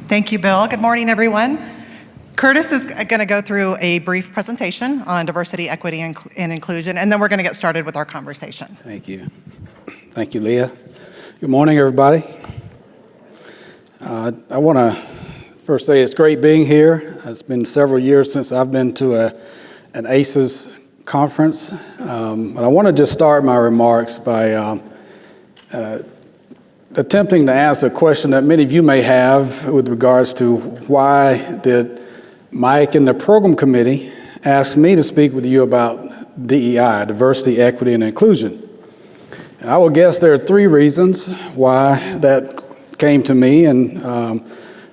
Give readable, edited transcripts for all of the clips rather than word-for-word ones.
Thank you, Bill. Good morning, everyone. Curtis is going to go through a brief presentation on diversity, equity, and inclusion, and then we're going to get started with our conversation. Thank you. Thank you, Leah. Good morning, everybody. I want to first say it's great being here. It's been several years since I've been to an ACES conference, but I want to just start my remarks by attempting to answer a question that many of you may have with regards to why did Mike and the program committee ask me to speak with you about DEI, diversity, equity, and inclusion. And I will guess there are three reasons why that came to me, and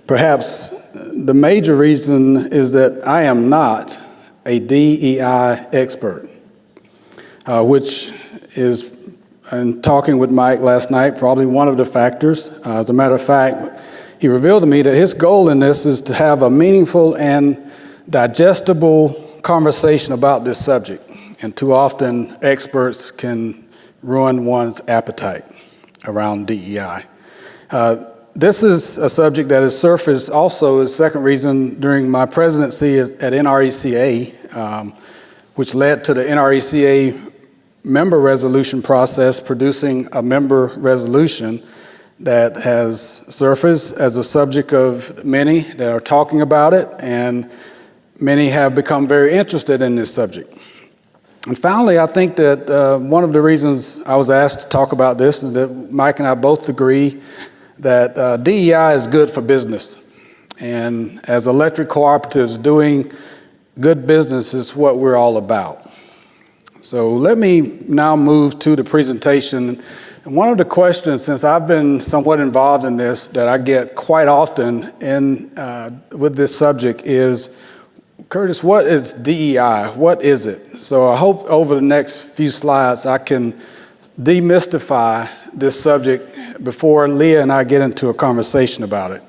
perhaps the major reason is that I am not a DEI expert, which is, in talking with Mike last night, probably one of the factors. As a matter of fact, he revealed to me that his goal in this is to have a meaningful and digestible conversation about this subject. And too often, experts can ruin one's appetite around DEI. This is a subject that has surfaced also, the second reason, during my presidency at NRECA, which led to the NRECA member resolution process, producing a member resolution that has surfaced as a subject of many that are talking about it, and many have become very interested in this subject. And finally, I think that one of the reasons I was asked to talk about this is that Mike and I both agree that DEI is good for business. And as electric cooperatives, doing good business is what we're all about. So let me now move to the presentation. And one of the questions, since I've been somewhat involved in this, that I get quite often with this subject is, Curtis, what is DEI? What is it? So I hope over the next few slides I can demystify this subject before Leah and I get into a conversation about it.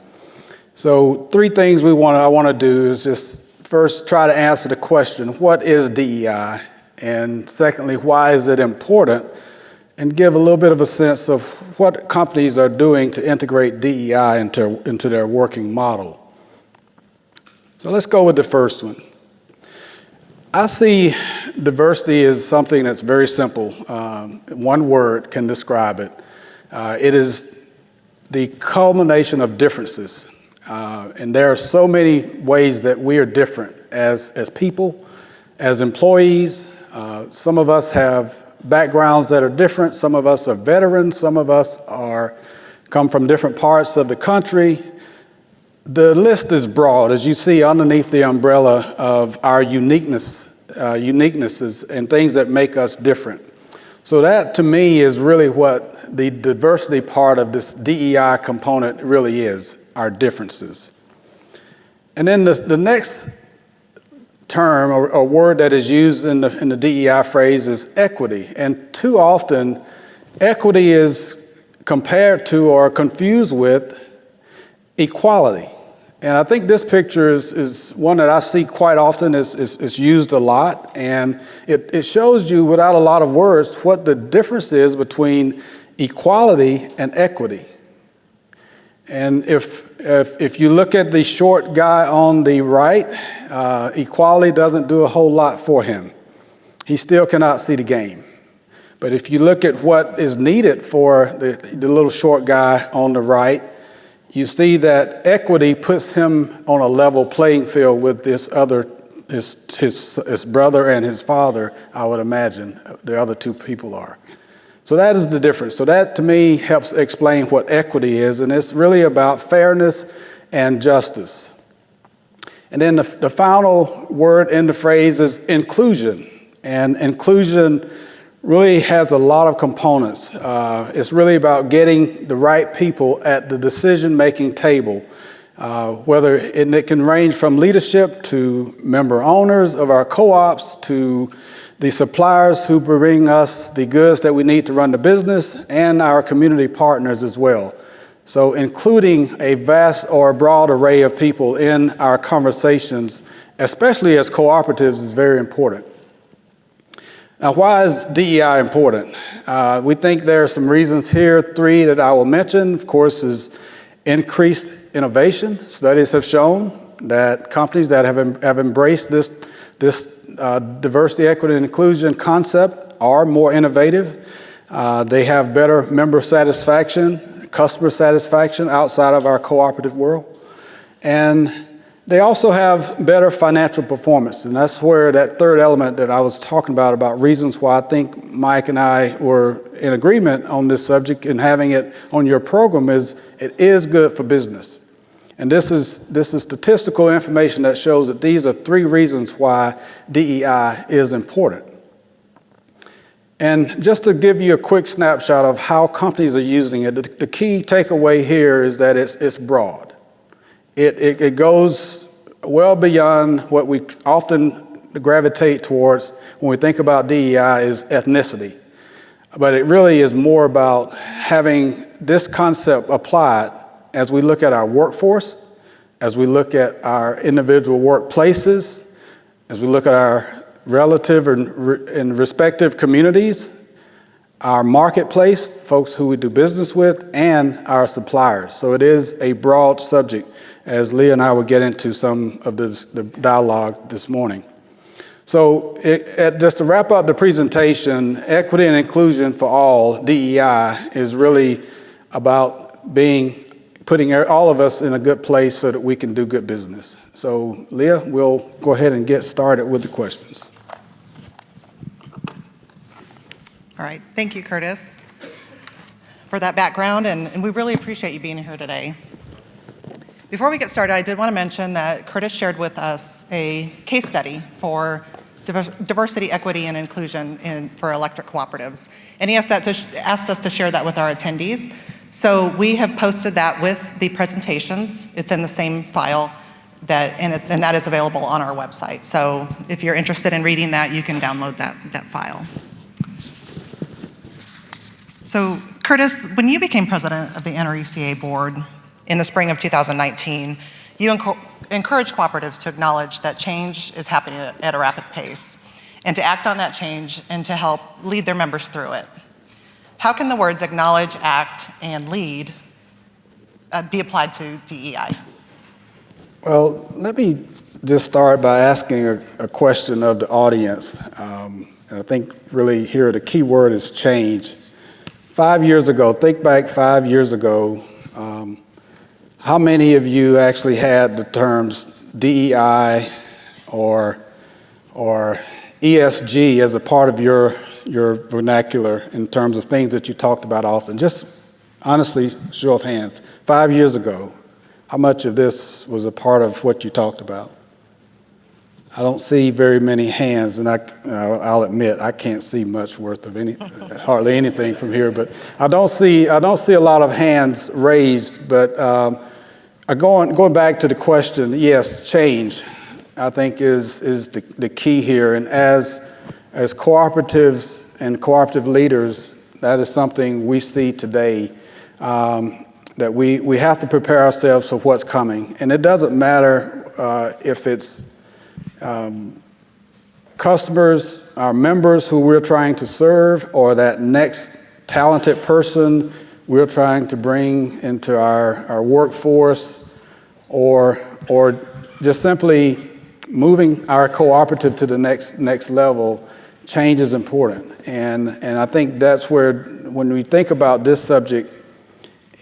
So three things I want to do is just first try to answer the question, what is DEI? And secondly, why is it important? And give a little bit of a sense of what companies are doing to integrate DEI into their working model. So let's go with the first one. I see diversity as something that's very simple. One word can describe it. It is the culmination of differences. And there are so many ways that we are different as people, as employees. Some of us have backgrounds that are different. Some of us are veterans. Some of us come from different parts of the country. The list is broad, as you see underneath the umbrella of our uniquenesses and things that make us different. So that, to me, is really what the diversity part of this DEI component really is, our differences. And then the next term or word that is used in the DEI phrase is equity. And too often, equity is compared to or confused with equality. And I think this picture is one that I see quite often. It's used a lot, and it shows you without a lot of words what the difference is between equality and equity. And if you look at the short guy on the right, equality doesn't do a whole lot for him. He still cannot see the game. But if you look at what is needed for the little short guy on the right, you see that equity puts him on a level playing field with his brother and his father, I would imagine, the other two people are. So that is the difference. So that, to me, helps explain what equity is, and it's really about fairness and justice. And then the final word in the phrase is inclusion. And inclusion really has a lot of components. It's really about getting the right people at the decision-making table, whether it can range from leadership to member owners of our co-ops to the suppliers who bring us the goods that we need to run the business, and our community partners as well. So including a vast or broad array of people in our conversations, especially as cooperatives, is very important. Now, why is DEI important? We think there are some reasons here. Three that I will mention, of course, is increased innovation. Studies have shown that companies that have embraced this diversity, equity, and inclusion concept are more innovative. They have better member satisfaction, customer satisfaction outside of our cooperative world. And they also have better financial performance. And that's where that third element that I was talking about reasons why I think Mike and I were in agreement on this subject and having it on your program is it is good for business. And this is statistical information that shows that these are 3 reasons why DEI is important. And just to give you a quick snapshot of how companies are using it, the key takeaway here is that it's broad. It goes well beyond what we often gravitate towards when we think about DEI is ethnicity. But it really is more about having this concept applied as we look at our workforce, as we look at our individual workplaces, as we look at our relative and respective communities, our marketplace, folks who we do business with, and our suppliers. So it is a broad subject, as Leah and I will get into some of the dialogue this morning. So just to wrap up the presentation, equity and inclusion for all, DEI, is really about putting all of us in a good place so that we can do good business. So Leah, we'll go ahead and get started with the questions. All right, thank you, Curtis, for that background, and we really appreciate you being here today. Before we get started, I did want to mention that Curtis shared with us a case study for diversity, equity, and inclusion for electric cooperatives, and he asked us to share that with our attendees. So we have posted that with the presentations. It's in the same file, and that is available on our website. So if you're interested in reading that, you can download that file. So Curtis, when you became president of the NRECA board in the spring of 2019, you encouraged cooperatives to acknowledge that change is happening at a rapid pace and to act on that change and to help lead their members through it. How can the words acknowledge, act, and lead be applied to DEI? Well, let me just start by asking a question of the audience. And I think really here the key word is change. 5 years ago, think back 5 years ago, how many of you actually had the terms DEI or ESG as a part of your vernacular in terms of things that you talked about often? Just honestly, show of hands. 5 years ago, how much of this was a part of what you talked about? I don't see very many hands, and I'll admit I can't see much worth of hardly anything from here. But I don't see a lot of hands raised. But going back to the question, yes, change, I think is the key here. And as cooperatives and cooperative leaders, that is something we see today. That we have to prepare ourselves for what's coming, and it doesn't matter if it's customers, our members who we're trying to serve, or that next talented person we're trying to bring into our workforce, or just simply moving our cooperative to the next level. Change is important, and I think that's where, when we think about this subject,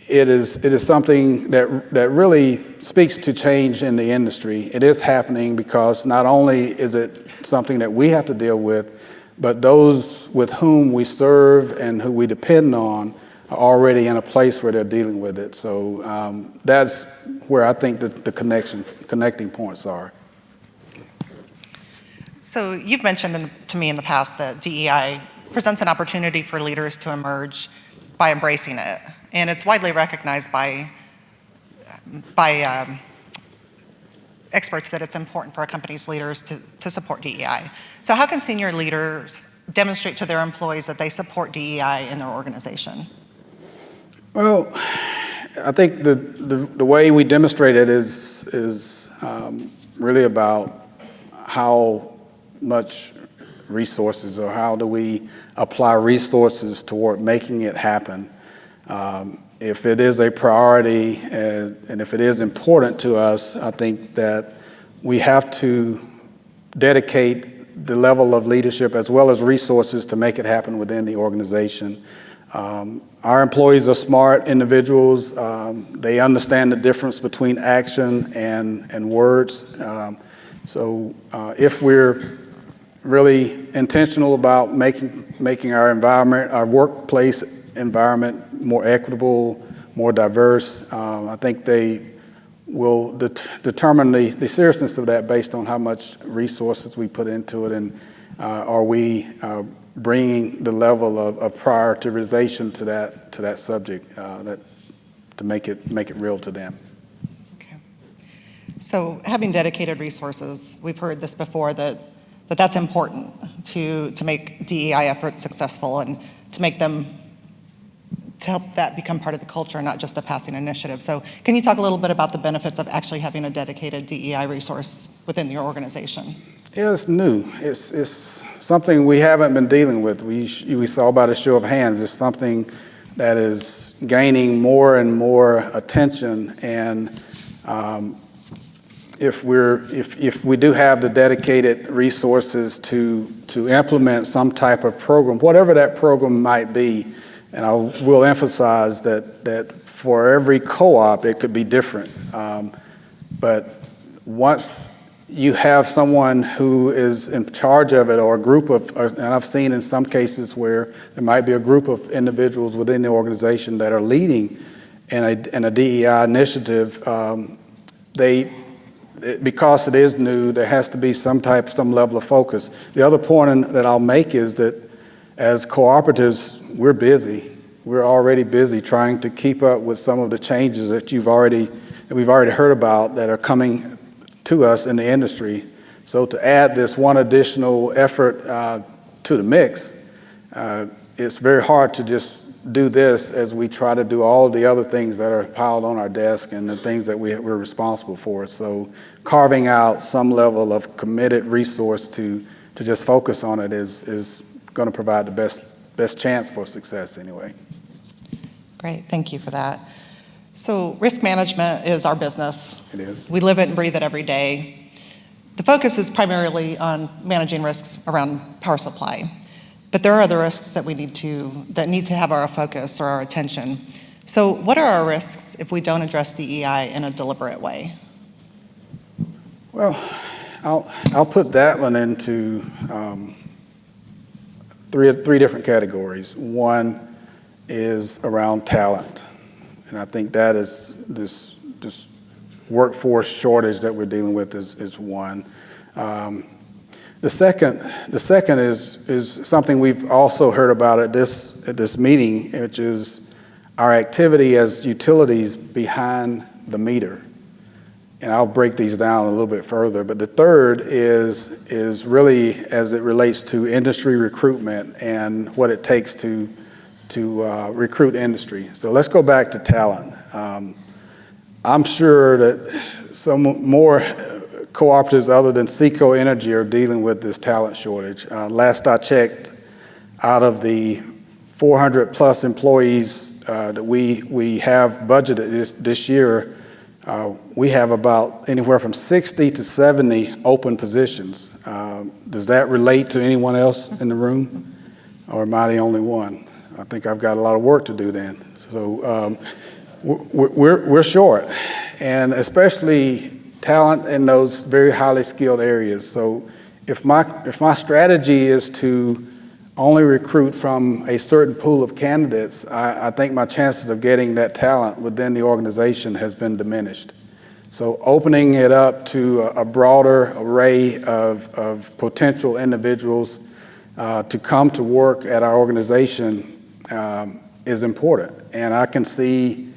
it is something that really speaks to change in the industry. It is happening because not only is it something that we have to deal with, but those with whom we serve and who we depend on are already in a place where they're dealing with it. So that's where I think the connecting points are. So you've mentioned to me in the past that DEI presents an opportunity for leaders to emerge by embracing it. And it's widely recognized by experts that it's important for a company's leaders to support DEI. So how can senior leaders demonstrate to their employees that they support DEI in their organization? Well, I think the way we demonstrate it is really about how much resources, or how do we apply resources toward making it happen. if it is a priority and if it is important to us, I think that we have to dedicate the level of leadership as well as resources to make it happen within the organization. Our employees are smart individuals. They understand the difference between action and words. So if we're really intentional about making our environment, our workplace environment more equitable, more diverse, I think they will determine the seriousness of that based on how much resources we put into it, and are we bringing the level of prioritization to that subject to make it real to them. Okay. So having dedicated resources, we've heard this before, that's important to make DEI efforts successful and to help that become part of the culture, not just a passing initiative. So can you talk a little bit about the benefits of actually having a dedicated DEI resource within your organization? Yeah, it's new. It's something we haven't been dealing with. We saw by a show of hands. It's something that is gaining more and more attention, and if we do have the dedicated resources to implement some type of program, whatever that program might be, and I will emphasize that for every co-op it could be different, but once you have someone who is in charge of it, or a group of, and I've seen in some cases where there might be a group of individuals within the organization that are leading in a DEI initiative, because it is new, there has to be some level of focus. The other point that I'll make is that as cooperatives, we're busy. We're already busy trying to keep up with some of the changes that we've already heard about that are coming to us in the industry. So to add this one additional effort to the mix, it's very hard to just do this as we try to do all the other things that are piled on our desk and the things that we're responsible for. So carving out some level of committed resource to just focus on it is going to provide the best chance for success anyway. Great, thank you for that. So risk management is our business. It is. We live it and breathe it every day. The focus is primarily on managing risks around power supply, but there are other risks that need to have our focus or our attention. So what are our risks if we don't address DEI in a deliberate way? Well, I'll put that one into three different categories. One is around talent. And I think that is this workforce shortage that we're dealing with is one. The second is something we've also heard about at this meeting, which is our activity as utilities behind the meter. And I'll break these down a little bit further. But the third is really as it relates to industry recruitment and what it takes to recruit industry. So let's go back to talent. I'm sure that some more cooperatives other than SECO Energy are dealing with this talent shortage. Last I checked, out of the 400 plus employees that we have budgeted this year, we have about anywhere from 60 to 70 open positions. Does that relate to anyone else in the room, or am I the only one? I think I've got a lot of work to do then. So we're short, and especially talent in those very highly skilled areas. So if my strategy is to only recruit from a certain pool of candidates, I think my chances of getting that talent within the organization has been diminished. So opening it up to a broader array of potential individuals to come to work at our organization is important. And I can see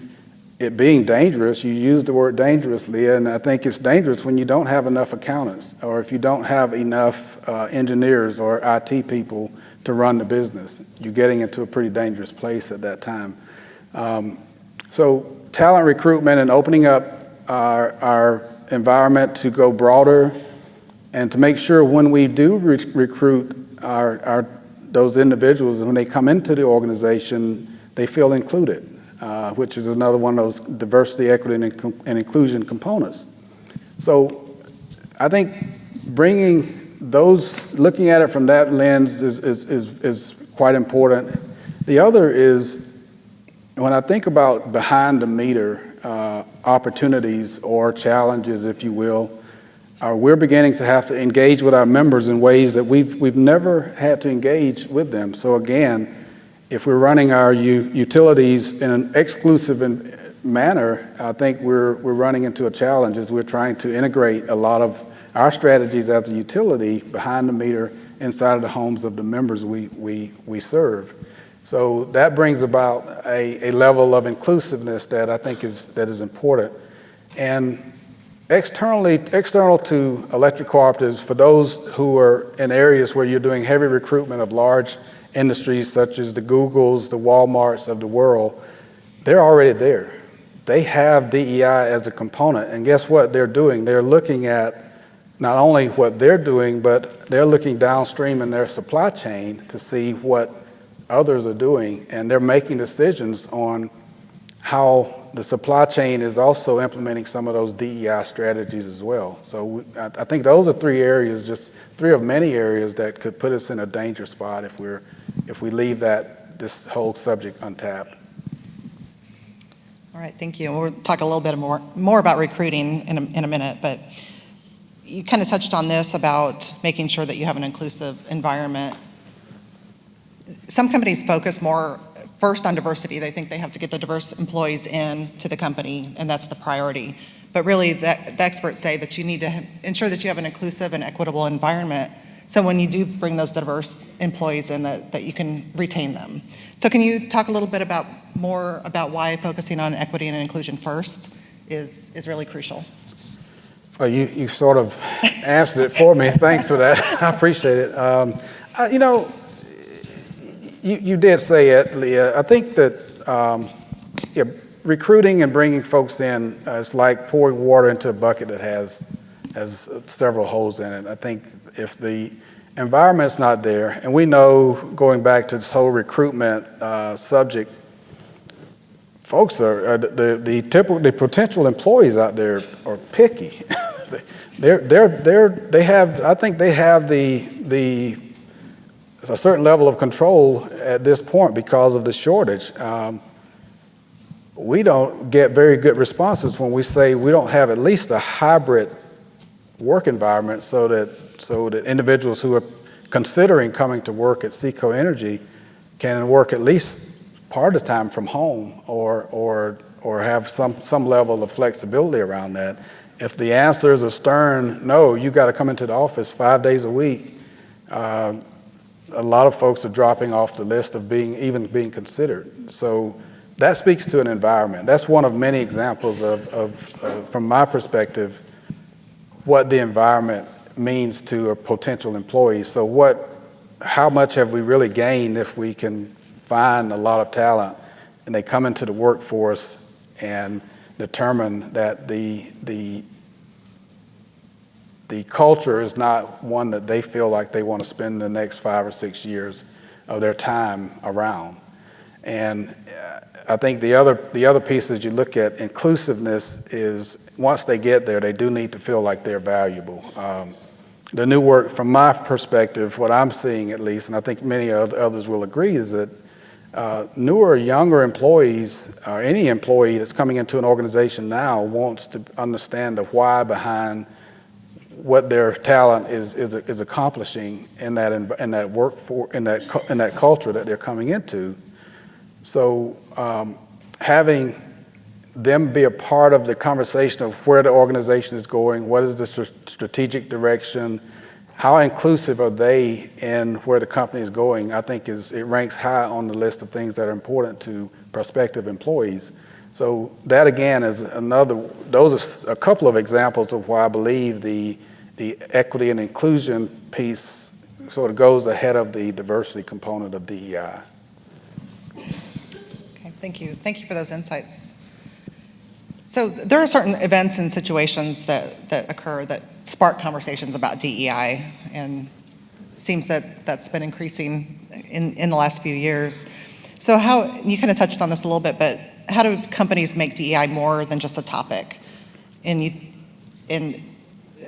it being dangerous. You used the word dangerous, Leah, and I think it's dangerous when you don't have enough accountants, or if you don't have enough engineers or IT people to run the business. You're getting into a pretty dangerous place at that time. So talent recruitment and opening up our environment to go broader, and to make sure when we do recruit those individuals, when they come into the organization, they feel included. which is another one of those diversity, equity, and inclusion components. So I think looking at it from that lens is quite important. The other is, when I think about behind the meter opportunities or challenges, if you will, we're beginning to have to engage with our members in ways that we've never had to engage with them. So again, if we're running our utilities in an exclusive manner, I think we're running into a challenge as we're trying to integrate a lot of our strategies as a utility behind the meter inside of the homes of the members we serve. So that brings about a level of inclusiveness that I think is important. And external to electric cooperatives, for those who are in areas where you're doing heavy recruitment of large industries such as the Googles, the Walmarts of the world, they're already there. They have DEI as a component, and guess what they're doing? They're looking at not only what they're doing, but they're looking downstream in their supply chain to see what others are doing, and they're making decisions on how the supply chain is also implementing some of those DEI strategies as well. So I think those are three areas, just three of many areas that could put us in a danger spot if we leave this whole subject untapped. All right, thank you. We'll talk a little bit more about recruiting in a minute, but you kind of touched on this about making sure that you have an inclusive environment. Some companies focus more first on diversity. They think they have to get the diverse employees in to the company, and that's the priority. But really, the experts say that you need to ensure that you have an inclusive and equitable environment, so when you do bring those diverse employees in, that you can retain them. So can you talk a little bit more about why focusing on equity and inclusion first is really crucial? Well, you sort of answered it for me. Thanks for that. I appreciate it. You did say it, Leah. I think that recruiting and bringing folks in is like pouring water into a bucket that has several holes in it. I think if the environment's not there, and we know, going back to this whole recruitment subject, folks the potential employees out there are picky. I think they have a certain level of control at this point because of the shortage. We don't get very good responses when we say we don't have at least a hybrid work environment so that individuals who are considering coming to work at SECO Energy can work at least part of the time from home or have some level of flexibility around that. If the answer is a stern no, you got to come into the office 5 days a week, a lot of folks are dropping off the list of being considered. So that speaks to an environment. That's one of many examples of from my perspective, what the environment means to a potential employee. So how much have we really gained if we can find a lot of talent and they come into the workforce and determine that the culture is not one that they feel like they want to spend the next 5 or 6 years of their time around. And I think the other piece as you look at inclusiveness is once they get there, they do need to feel like they're valuable. The new work, from my perspective, what I'm seeing at least, and I think many others will agree, is that newer, younger employees, or any employee that's coming into an organization now wants to understand the why behind what their talent is accomplishing in that workforce, in that culture that they're coming into. So having them be a part of the conversation of where the organization is going, what is the strategic direction, how inclusive are they in where the company is going, I think it ranks high on the list of things that are important to prospective employees. So that again is those are a couple of examples of why I believe the equity and inclusion piece sort of goes ahead of the diversity component of DEI. Okay, thank you. Thank you for those insights. So there are certain events and situations that occur that spark conversations about DEI, and it seems that that's been increasing in the last few years. So you kind of touched on this a little bit, but how do companies make DEI more than just a topic? And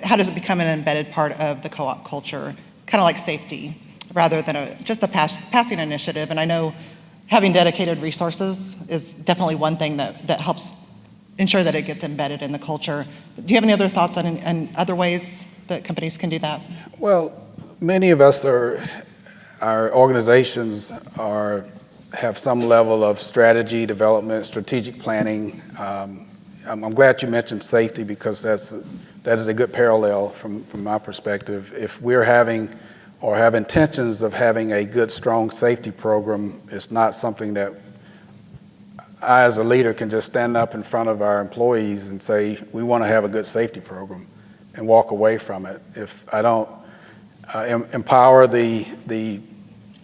how does it become an embedded part of the co-op culture, kind of like safety, rather than just a passing initiative? And I know having dedicated resources is definitely one thing that helps ensure that it gets embedded in the culture. Do you have any other thoughts on other ways that companies can do that? Well, many of us our organizations have some level of strategy development, strategic planning. I'm glad you mentioned safety, because that is a good parallel from my perspective. If we're having or have intentions of having a good, strong safety program, it's not something that I, as a leader, can just stand up in front of our employees and say, we want to have a good safety program, and walk away from it. If I don't empower the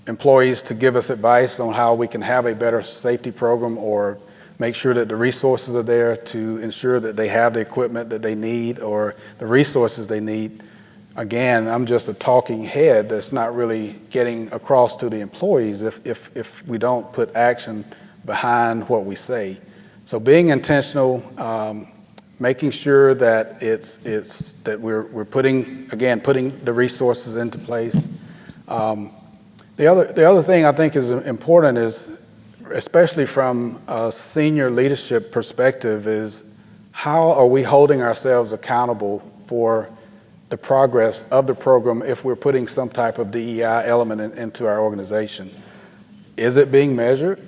employees to give us advice on how we can have a better safety program, or make sure that the resources are there to ensure that they have the equipment that they need or the resources they need, again, I'm just a talking head that's not really getting across to the employees if we don't put action behind what we say. So being intentional, making sure that that we're putting the resources into place. The other thing I think is important is, especially from a senior leadership perspective, is how are we holding ourselves accountable for the progress of the program if we're putting some type of DEI element into our organization? Is it being measured?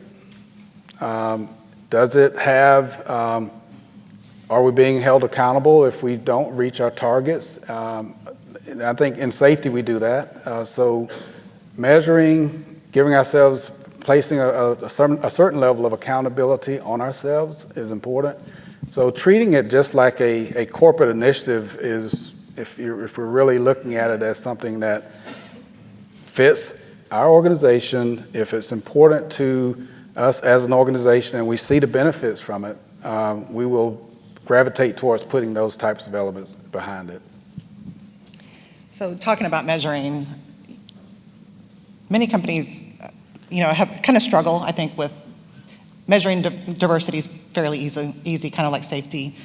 Does it have, are we being held accountable if we don't reach our targets? I think in safety we do that. So measuring, giving ourselves, placing a certain level of accountability on ourselves is important. So treating it just like a corporate initiative is, if we're really looking at it as something that fits our organization, if it's important to us as an organization and we see the benefits from it, we will gravitate towards putting those types of elements behind it. So talking about measuring, many companies, have kind of struggle, I think, with measuring diversity is fairly easy, kind of like safety.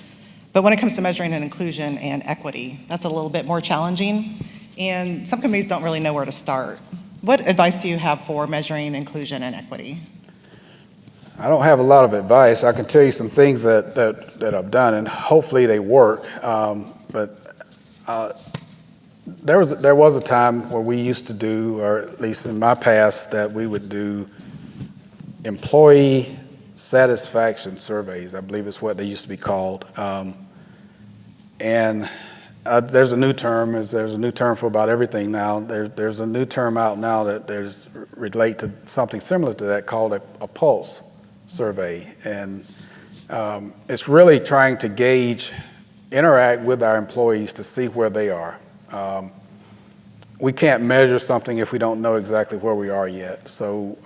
But when it comes to measuring inclusion and equity, that's a little bit more challenging, and some companies don't really know where to start. What advice do you have for measuring inclusion and equity? I don't have a lot of advice. I can tell you some things that I've done, and hopefully they work. There was a time where we used to do, or at least in my past, that we would do employee satisfaction surveys, I believe is what they used to be called. There's a new term. There's a new term for about everything now. There's a new term out now that relate to something similar to that, called a pulse survey. And it's really trying to interact with our employees to see where they are. We can't measure something if we don't know exactly where we are yet. So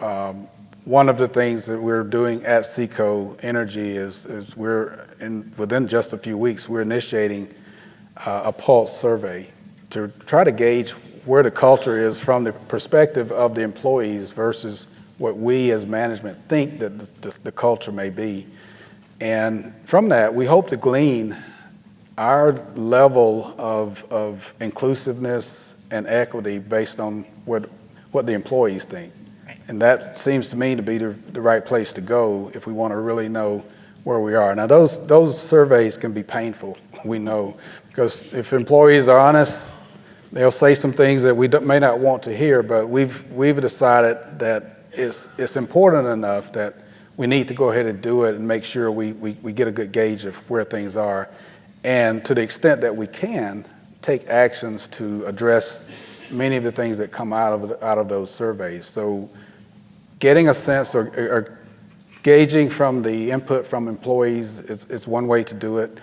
one of the things that we're doing at SECO Energy is within just a few weeks, we're initiating a pulse survey to try to gauge where the culture is from the perspective of the employees versus what we as management think that the culture may be. And from that, we hope to glean our level of inclusiveness and equity based on what the employees think. Right. And that seems to me to be the right place to go if we want to really know where we are. Now, those surveys can be painful, we know, because if employees are honest, they'll say some things that we may not want to hear, but we've decided that it's important enough that we need to go ahead and do it and make sure we get a good gauge of where things are. And to the extent that we can, take actions to address many of the things that come out of those surveys. So getting a sense or gauging from the input from employees is one way to do it.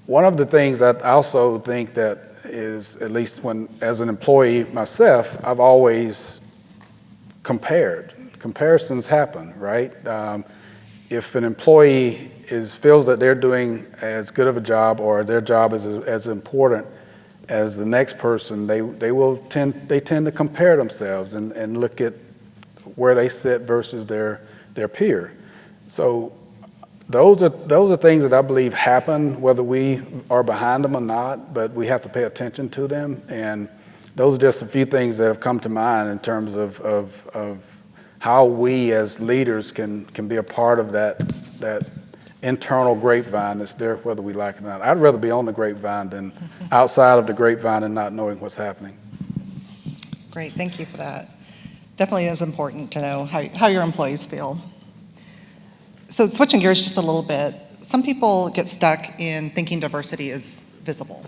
One of the things I also think that is, at least as an employee myself, I've always compared. Comparisons happen, right? If an employee feels that they're doing as good of a job or their job is as important as the next person, they tend to compare themselves and look at where they sit versus their their peer. So those are things that I believe happen, whether we are behind them or not, but we have to pay attention to them. And those are just a few things that have come to mind in terms of how we as leaders can be a part of that internal grapevine that's there, whether we like it or not. I'd rather be on the grapevine than outside of the grapevine and not knowing what's happening. Great, thank you for that. Definitely is important to know how your employees feel. So switching gears just a little bit, some people get stuck in thinking diversity is visible,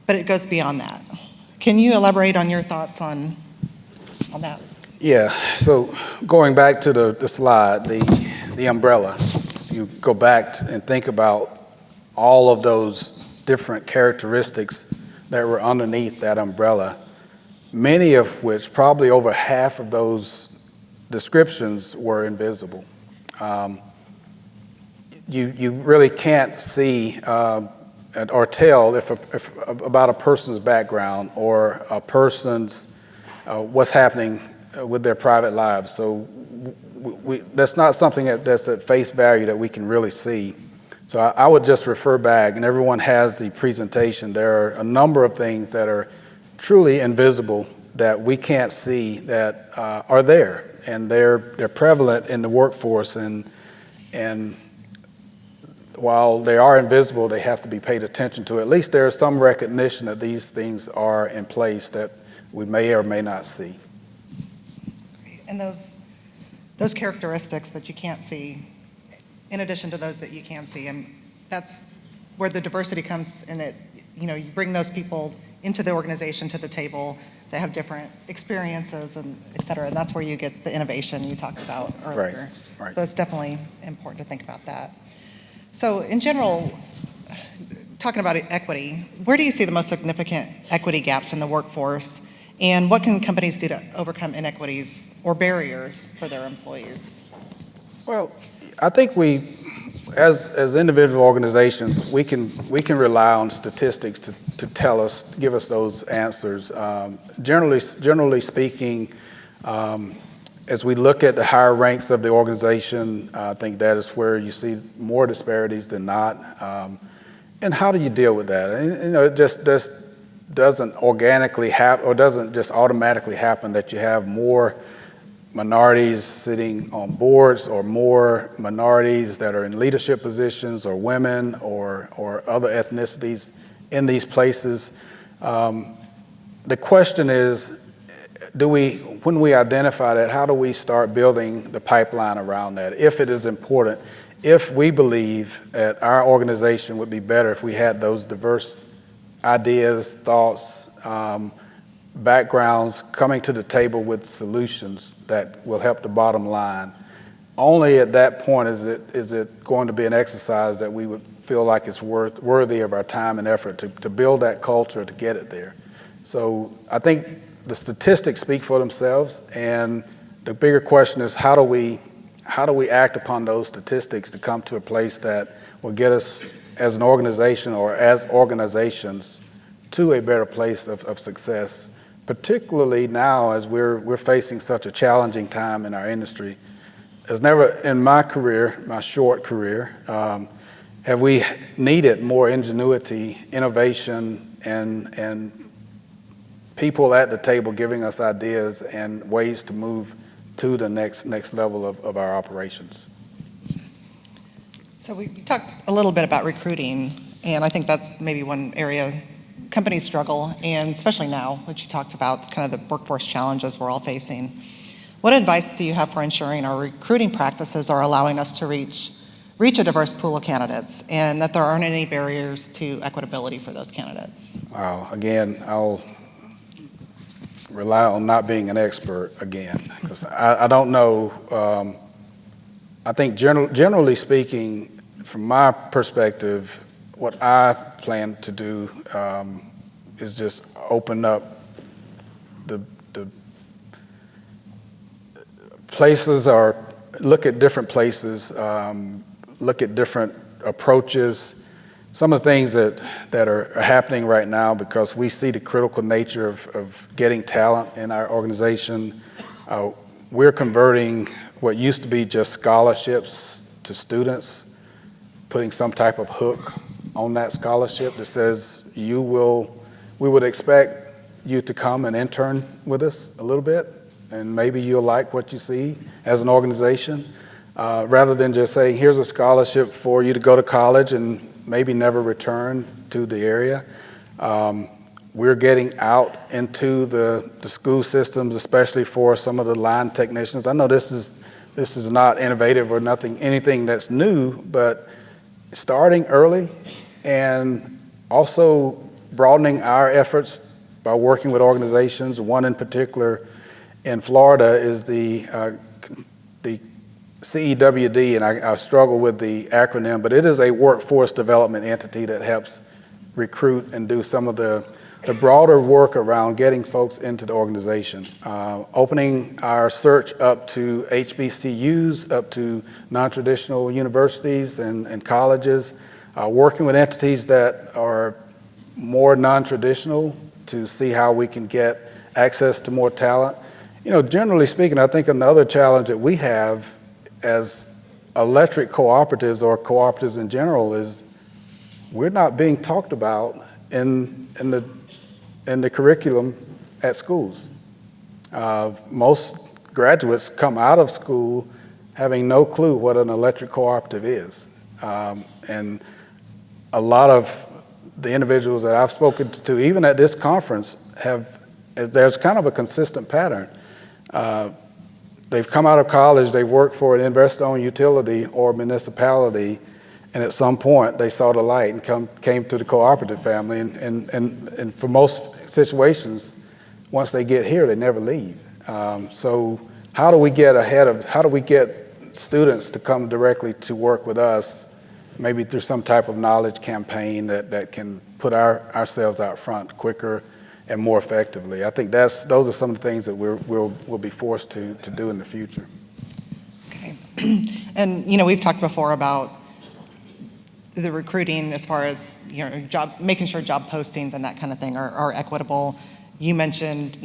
but it goes beyond that. Can you elaborate on your thoughts on that? Yeah, so going back to the slide, the umbrella, you go back and think about all of those different characteristics that were underneath that umbrella, many of which, probably over half of those descriptions were invisible. You really can't see or tell if about a person's background or a person's what's happening with their private lives. So that's not something that's at face value that we can really see. So I would just refer back, and everyone has the presentation. There are a number of things that are truly invisible that we can't see that are there, and they're prevalent in the workforce. And while they are invisible, they have to be paid attention to. At least there is some recognition that these things are in place that we may or may not see. And those characteristics that you can't see, in addition to those that you can see, and that's where the diversity comes in. That you bring those people into the organization, to the table. They have different experiences and et cetera, and that's where you get the innovation you talked about earlier. Right. So it's definitely important to think about that. So in general, talking about equity, where do you see the most significant equity gaps in the workforce? And what can companies do to overcome inequities or barriers for their employees? Well, I think we, as individual organizations, we can rely on statistics to tell us, to give us those answers. Generally speaking, as we look at the higher ranks of the organization, I think that is where you see more disparities than not. And how do you deal with that? And, it just doesn't organically happen, or doesn't just automatically happen that you have more minorities sitting on boards, or more minorities that are in leadership positions, or women, or other ethnicities in these places. The question is, when we identify that, how do we start building the pipeline around that? If it is important, if we believe that our organization would be better if we had those diverse ideas, thoughts, backgrounds coming to the table with solutions that will help the bottom line. Only at that point is it going to be an exercise that we would feel like it's worthy of our time and effort to build that culture to get it there. So I think the statistics speak for themselves, and the bigger question is how do we act upon those statistics to come to a place that will get us as an organization, or as organizations, to a better place of success, particularly now as we're facing such a challenging time in our industry. As never in my career, my short career, have we needed more ingenuity, innovation, and people at the table giving us ideas and ways to move to the next level of our operations. So we talked a little bit about recruiting, and I think that's maybe one area companies struggle, and especially now, which you talked about, kind of the workforce challenges we're all facing. What advice do you have for ensuring our recruiting practices are allowing us to reach a diverse pool of candidates, and that there aren't any barriers to equitability for those candidates? Wow, again, I'll rely on not being an expert again, because I don't know. I think generally speaking, from my perspective, what I plan to do is just open up the places, or look at different places, look at different approaches. Some of the things that are happening right now, because we see the critical nature of getting talent in our organization, we're converting what used to be just scholarships to students, putting some type of hook on that scholarship that says we would expect you to come and intern with us a little bit, and maybe you'll like what you see as an organization, rather than just saying, here's a scholarship for you to go to college and maybe never return to the area. We're getting out into the school systems, especially for some of the line technicians. I know this is not innovative or anything that's new, but starting early and also broadening our efforts by working with organizations. One in particular in Florida is the CEWD, and I struggle with the acronym, but it is a workforce development entity that helps recruit and do some of the broader work around getting folks into the organization. Opening our search up to HBCUs, up to non-traditional universities and colleges, working with entities that are more non-traditional to see how we can get access to more talent. You know, generally speaking, I think another challenge that we have as electric cooperatives or cooperatives in general is we're not being talked about in the curriculum at schools. Most graduates come out of school having no clue what an electric cooperative is. And a lot of the individuals that I've spoken to, even at this conference, there's kind of a consistent pattern. They've come out of college, they worked for an investor-owned utility or municipality, and at some point they saw the light and came to the cooperative family. And for most situations, once they get here, they never leave. So how do we get students to come directly to work with us, maybe through some type of knowledge campaign that can put ourselves out front quicker and more effectively? I think those are some of the things that we'll be forced to do in the future. Okay. And, we've talked before about the recruiting as far as, making sure job postings and that kind of thing are equitable. You mentioned,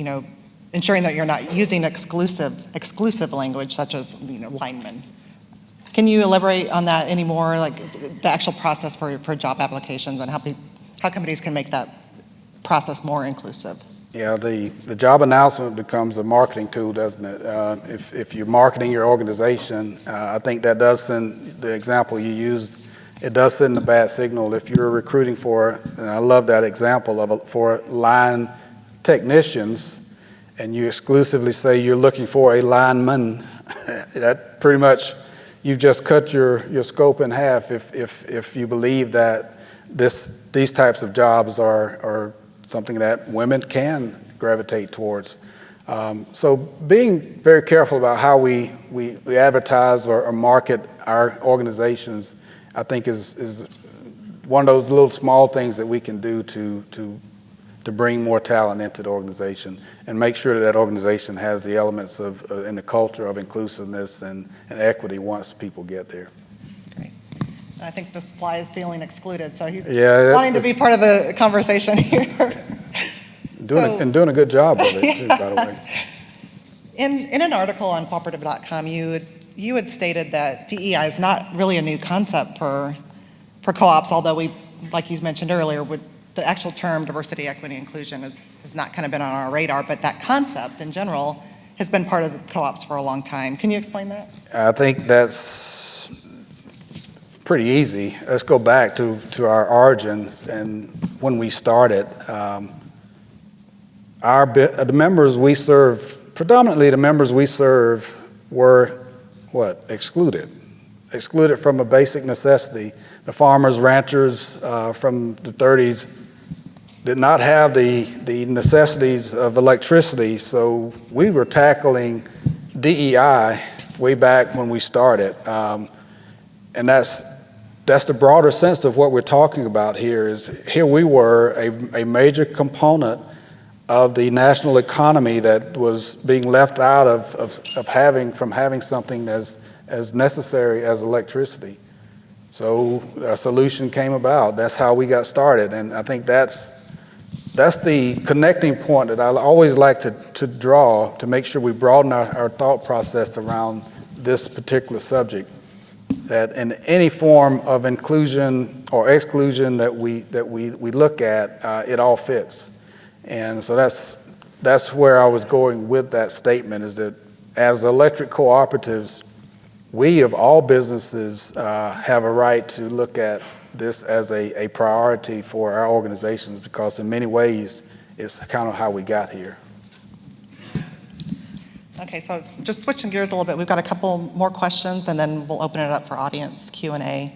ensuring that you're not using exclusive language such as, linemen. Can you elaborate on that anymore, like the actual process for job applications and how companies can make that process more inclusive? Yeah, the job announcement becomes a marketing tool, doesn't it? If you're marketing your organization, I think that does send, the example you used, it does send a bad signal. If you're recruiting and I love that example for line technicians, and you exclusively say you're looking for a lineman, that pretty much, you've just cut your scope in half if you believe that these types of jobs are something that women can gravitate towards. So being very careful about how we advertise or market our organizations, I think is one of those little small things that we can do to bring more talent into the organization and make sure that organization has the elements of in the culture of inclusiveness and equity once people get there. Great. I think the supply is feeling excluded, so he's wanting to be part of the conversation here. Doing a good job of it, too, by the way. In an article on Cooperative.com, you had stated that DEI is not really a new concept for co-ops, although we, like you mentioned earlier, the actual term diversity, equity, inclusion has not kind of been on our radar, but that concept in general has been part of the co-ops for a long time. Can you explain that? I think that's pretty easy. Let's go back to our origins and when we started. The members we serve, predominantly the members we serve were excluded from a basic necessity. The farmers, ranchers from the 30s did not have the necessities of electricity, so we were tackling DEI way back when we started. And that's the broader sense of what we're talking about here. Here we were a major component of the national economy that was being left out of having something as necessary as electricity. So a solution came about. That's how we got started, and I think that's the connecting point that I always like to draw to make sure we broaden our thought process around this particular subject, that in any form of inclusion or exclusion that we look at, it all fits. And so that's where I was going with that statement, is that as electric cooperatives, we of all businesses have a right to look at this as a priority for our organizations, because in many ways it's kind of how we got here. Okay, so just switching gears a little bit, we've got a couple more questions and then we'll open it up for audience Q&A.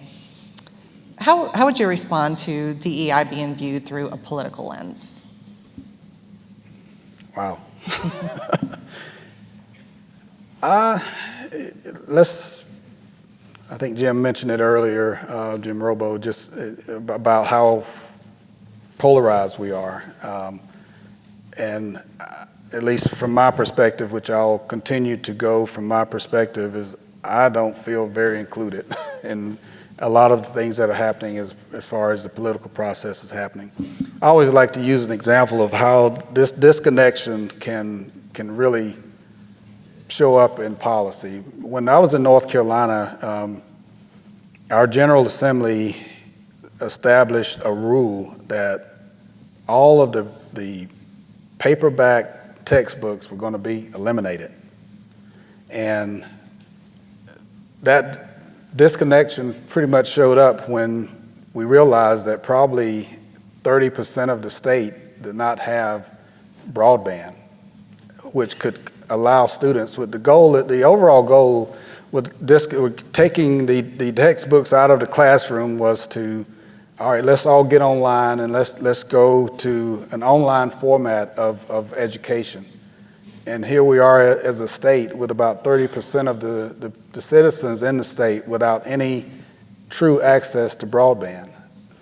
How would you respond to DEI being viewed through a political lens? Wow. I think Jim mentioned it earlier, Jim Robo, just about how polarized we are. And at least from my perspective, which I'll continue to go from my perspective, is I don't feel very included in a lot of the things that are happening as far as the political process is happening. I always like to use an example of how this disconnection can really show up in policy. When I was in North Carolina, our General Assembly established a rule that all of the paperback textbooks were going to be eliminated. And that disconnection pretty much showed up when we realized that probably 30% of the state did not have broadband, which could allow students with the overall goal with taking the textbooks out of the classroom was to, all right, let's all get online and let's go to an online format of education. And here we are as a state with about 30% of the citizens in the state without any true access to broadband.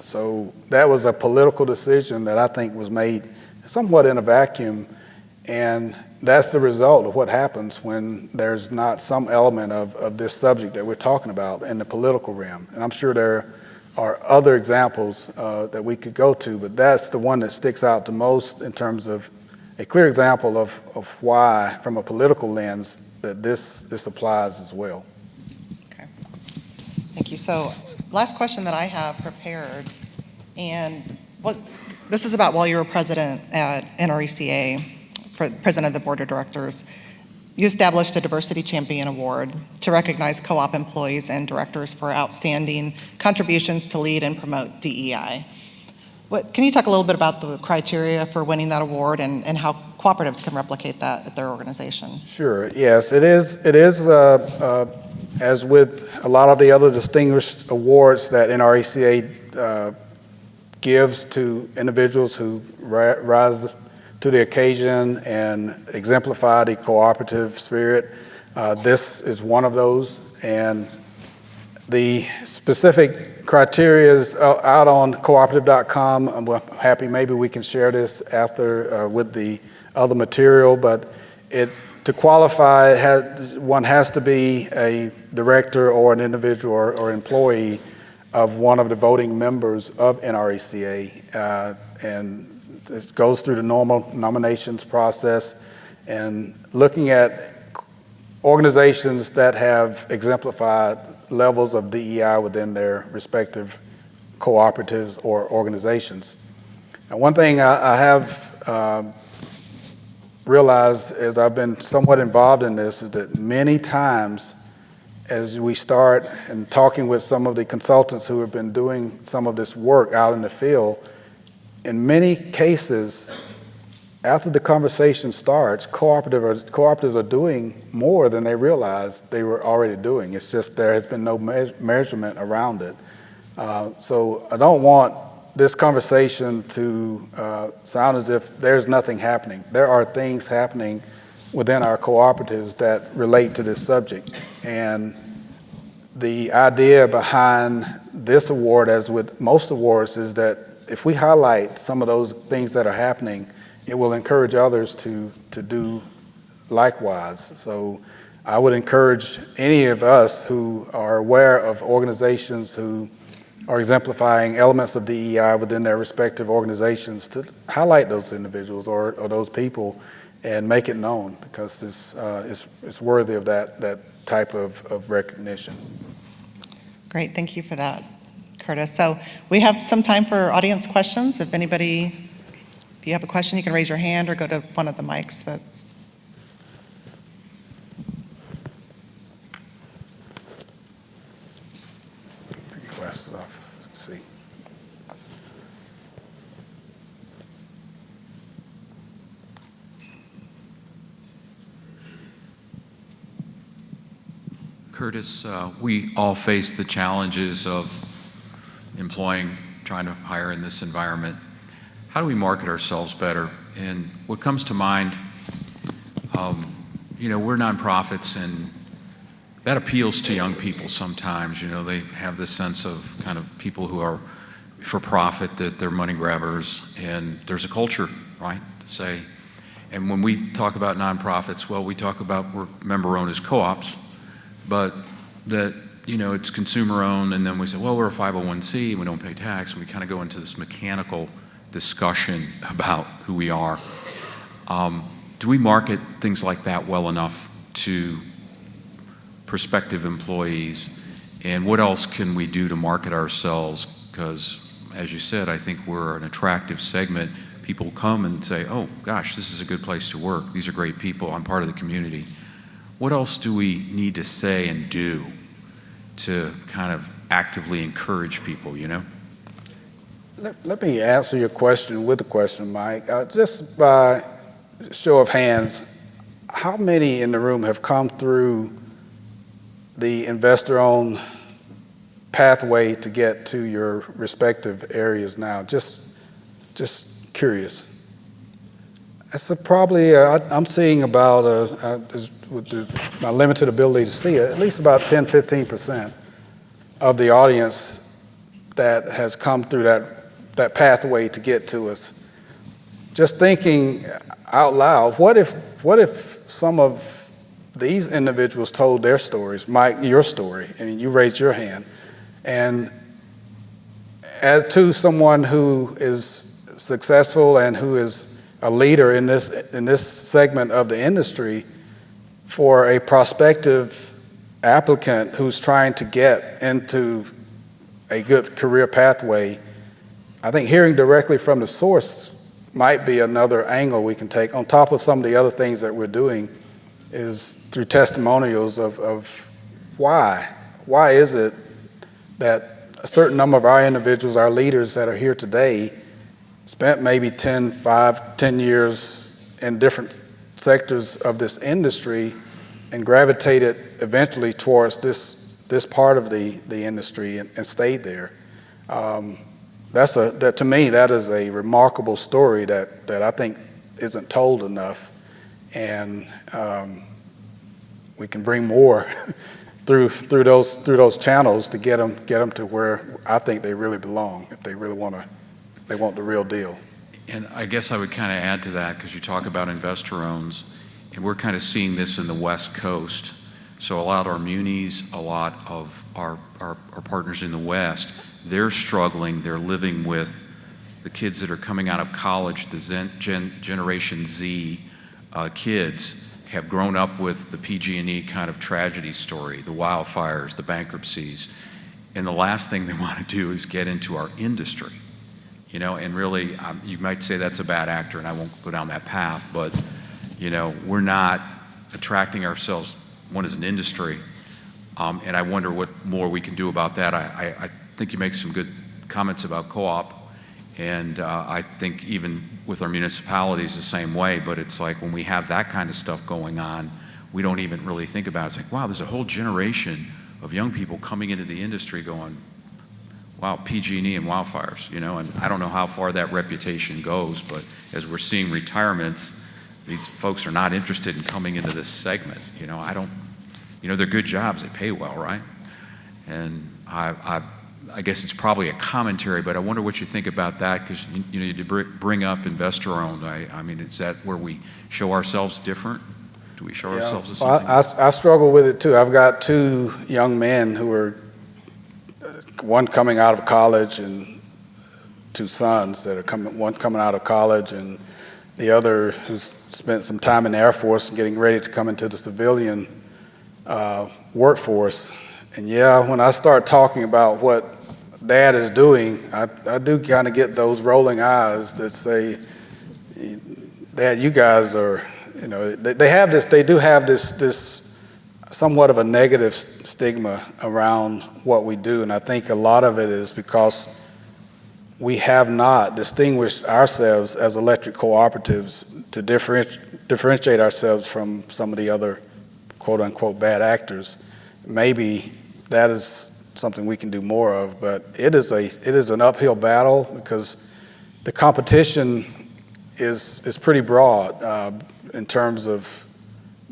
So that was a political decision that I think was made somewhat in a vacuum, and that's the result of what happens when there's not some element of this subject that we're talking about in the political realm. And I'm sure there are other examples that we could go to, but that's the one that sticks out the most in terms of a clear example of why, from a political lens, that this applies as well. Okay, thank you. So last question that I have prepared, and this is about while you were president at NRECA, president of the board of directors. You established a Diversity Champion Award to recognize co-op employees and directors for outstanding contributions to lead and promote DEI. Can you talk a little bit about the criteria for winning that award and how cooperatives can replicate that at their organization? Sure, yes, it is, as with a lot of the other distinguished awards that NRECA gives to individuals who rise to the occasion and exemplify the cooperative spirit. This is one of those, and the specific criteria is out on cooperative.com. I'm happy maybe we can share this after with the other material, but to qualify, one has to be a director or an individual or employee of one of the voting members of NRECA, and it goes through the normal nominations process, and looking at organizations that have exemplified levels of DEI within their respective cooperatives or organizations. Now, one thing I have realized as I've been somewhat involved in this is that many times as we start and talking with some of the consultants who have been doing some of this work out in the field, in many cases, after the conversation starts, cooperatives are doing more than they realized they were already doing. It's just there has been no measurement around it. So I don't want this conversation to sound as if there's nothing happening. There are things happening within our cooperatives that relate to this subject. And the idea behind this award, as with most awards, is that if we highlight some of those things that are happening, it will encourage others to do likewise. So I would encourage any of us who are aware of organizations who are exemplifying elements of DEI within their respective organizations to highlight those individuals or those people and make it known, because it's worthy of that type of recognition. Great, thank you for that, Curtis. So we have some time for audience questions. If you have a question, you can raise your hand or go to one of the mics that's. Take your glasses off. Let's see. Curtis, we all face the challenges of trying to hire in this environment. How do we market ourselves better? And what comes to mind, we're nonprofits, and that appeals to young people sometimes. They have this sense of kind of people who are for profit, that they're money grabbers, and there's a culture, right, to say. And when we talk about nonprofits, well, we talk about we're member-owned as co-ops, but that, it's consumer-owned, and then we say, well, we're a 501c, and we don't pay tax, and we kind of go into this mechanical discussion about who we are. Do we market things like that well enough to prospective employees? And what else can we do to market ourselves? Because, as you said, I think we're an attractive segment. People come and say, oh, gosh, this is a good place to work. These are great people. I'm part of the community. What else do we need to say and do to kind of actively encourage people, Let me answer your question with a question, Mike. Just by show of hands, how many in the room have come through the investor-owned pathway to get to your respective areas now? Just curious. That's probably, I'm seeing about, with my limited ability to see it, at least about 10-15% of the audience that has come through that pathway to get to us. Just thinking out loud, what if some of these individuals told their stories, Mike, your story, and you raised your hand, and as to someone who is successful and who is a leader in this segment of the industry, for a prospective applicant who's trying to get into a good career pathway, I think hearing directly from the source might be another angle we can take, on top of some of the other things that we're doing, is through testimonials of why is it that a certain number of our individuals, our leaders that are here today, spent maybe 10 years in different sectors of this industry and gravitated eventually towards this part of the industry and stayed there. That to me, that is a remarkable story that I think isn't told enough, and we can bring more through those channels to get them to where I think they really belong, if they really want the real deal. And I guess I would kind of add to that, because you talk about investor-owns, and we're kind of seeing this in the West Coast. So a lot of our munis, a lot of our partners in the West, they're struggling. They're living with the kids that are coming out of college, the Generation Z kids have grown up with the PG&E kind of tragedy story, the wildfires, the bankruptcies, and the last thing they want to do is get into our industry. And really, you might say that's a bad actor, and I won't go down that path, but, we're not attracting ourselves, one as an industry, and I wonder what more we can do about that. I think you make some good comments about co-op, and I think even with our municipalities the same way, but it's like when we have that kind of stuff going on, we don't even really think about it. It's like, wow, there's a whole generation of young people coming into the industry going, wow, PG&E and wildfires, and I don't know how far that reputation goes, but as we're seeing retirements, these folks are not interested in coming into this segment. They're good jobs, they pay well, right? And I guess it's probably a commentary, but I wonder what you think about that, because you bring up investor-owned. I mean, is that where we show ourselves different? Do we show ourselves as something? I struggle with it too. I've got two young men who are, one coming out of college and two sons that are one coming out of college and the other who's spent some time in the Air Force and getting ready to come into the civilian workforce. And yeah, when I start talking about what Dad is doing, I do kind of get those rolling eyes that say, Dad, you guys are, they do have this somewhat of a negative stigma around what we do. And I think a lot of it is because we have not distinguished ourselves as electric cooperatives to differentiate ourselves from some of the other quote unquote bad actors. Maybe that is something we can do more of, but it is an uphill battle because the competition is pretty broad in terms of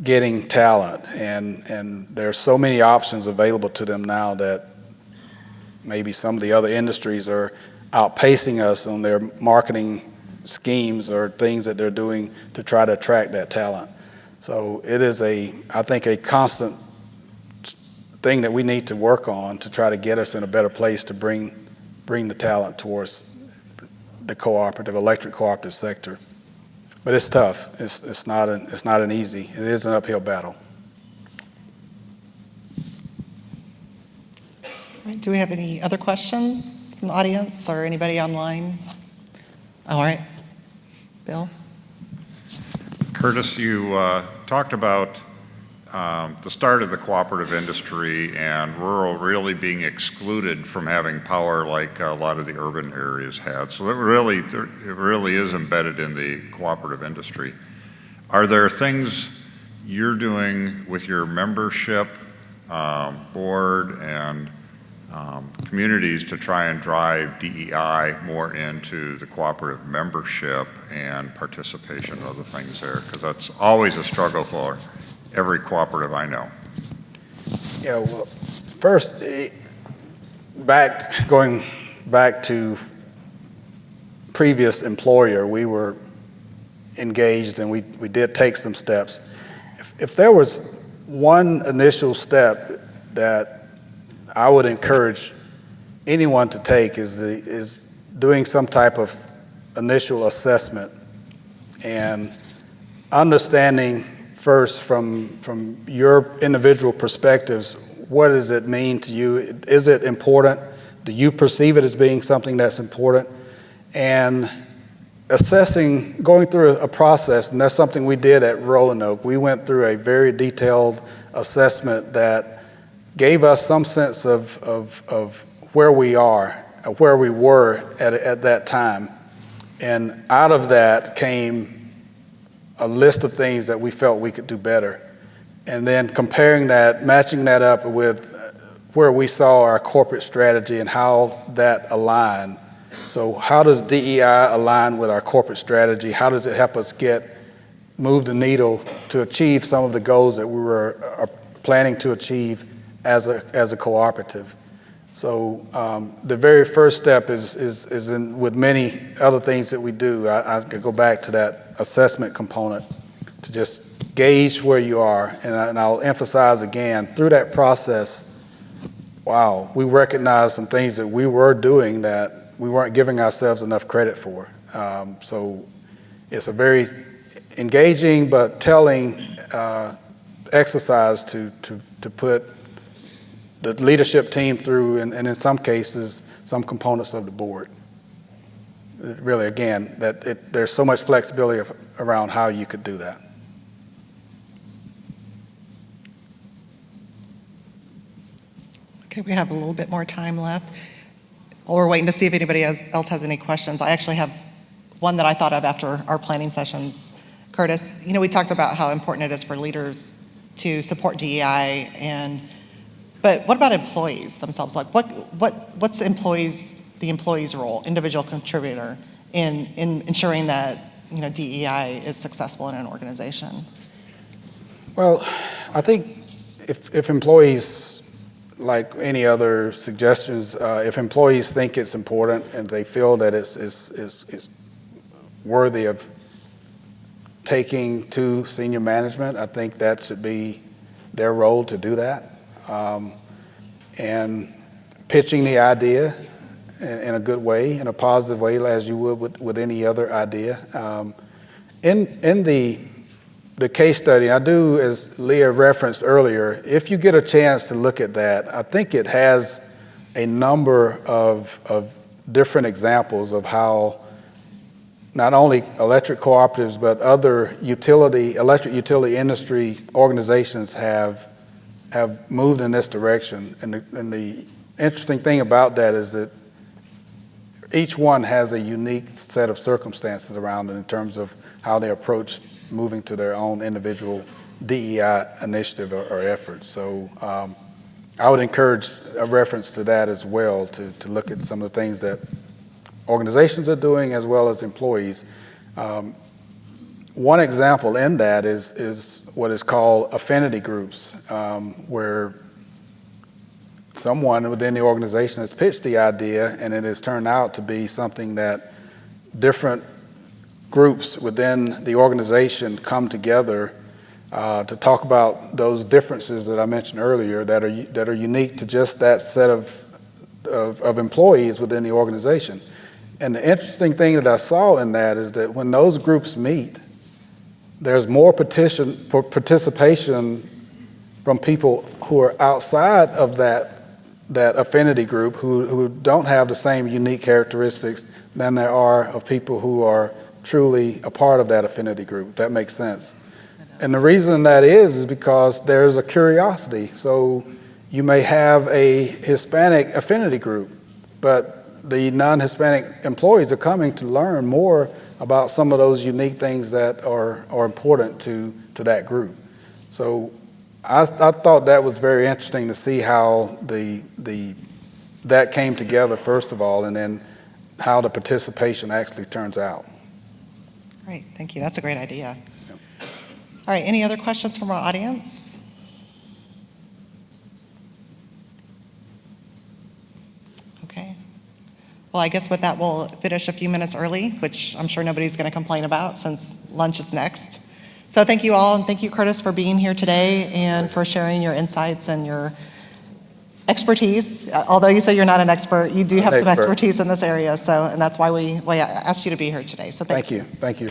getting talent, and there are so many options available to them now that maybe some of the other industries are outpacing us on their marketing schemes or things that they're doing to try to attract that talent. So it is I think a constant thing that we need to work on to try to get us in a better place to bring the talent towards the electric cooperative sector. But it's tough. It's not an easy. It is an uphill battle. All right, do we have any other questions from the audience or anybody online? All right, Bill. Curtis, you talked about the start of the cooperative industry and rural really being excluded from having power like a lot of the urban areas had. So it really is embedded in the cooperative industry. Are there things you're doing with your membership, board, and communities to try and drive DEI more into the cooperative membership and participation and other things there? Because that's always a struggle for every cooperative I know. Yeah, well, first, going back to previous employer, we were engaged and we did take some steps. If there was one initial step that I would encourage anyone to take is doing some type of initial assessment and understanding first from your individual perspectives, what does it mean to you? Is it important? Do you perceive it as being something that's important? And going through a process, and that's something we did at Roanoke. We went through a very detailed assessment that gave us some sense of where we are, where we were at that time. And out of that came a list of things that we felt we could do better. And then comparing that, matching that up with where we saw our corporate strategy and how that aligned. So how does DEI align with our corporate strategy? How does it help us move the needle to achieve some of the goals that we were planning to achieve as a cooperative? So the very first step is in, with many other things that we do, I could go back to that assessment component to just gauge where you are. And I'll emphasize again, through that process, wow, we recognized some things that we were doing that we weren't giving ourselves enough credit for. So it's a very engaging but telling exercise to put the leadership team through, and in some cases, some components of the board. Really, again, there's so much flexibility around how you could do that. Okay, we have a little bit more time left. While we're waiting to see if anybody else has any questions, I actually have one that I thought of after our planning sessions. Curtis, we talked about how important it is for leaders to support DEI, but what about employees themselves? Like, what's the employee's role, individual contributor, in ensuring that DEI is successful in an organization? Well, I think if employees, like any other suggestions, if employees think it's important and they feel that it's worthy of taking to senior management, I think that should be their role to do that. And pitching the idea in a good way, in a positive way, as you would with any other idea. In the the case study, I do, as Leah referenced earlier, if you get a chance to look at that, I think it has a number of different examples of how not only electric cooperatives, but other electric utility industry organizations have moved in this direction. And the interesting thing about that is that each one has a unique set of circumstances around it in terms of how they approach moving to their own individual DEI initiative or effort. So I would encourage a reference to that as well, to look at some of the things that organizations are doing as well as employees. One example in that is what is called affinity groups, where someone within the organization has pitched the idea and it has turned out to be something that different groups within the organization come together to talk about those differences that I mentioned earlier that are unique to just that set of employees within the organization. And the interesting thing that I saw in that is that when those groups meet, there's more participation from people who are outside of that affinity group who don't have the same unique characteristics than there are of people who are truly a part of that affinity group, if that makes sense. And the reason that is because there's a curiosity. So you may have a Hispanic affinity group, but the non-Hispanic employees are coming to learn more about some of those unique things that are important to that group. So I thought that was very interesting to see how that came together first of all, and then how the participation actually turns out. Great, thank you. That's a great idea. Yep. All right, any other questions from our audience? Okay. Well, I guess with that, we'll finish a few minutes early, which I'm sure nobody's going to complain about since lunch is next. So thank you all, and thank you, Curtis, for being here today and for sharing your insights and your expertise. Although you say you're not an expert, you do have some expertise in this area, and that's why we asked you to be here today. So thank you. Thank you.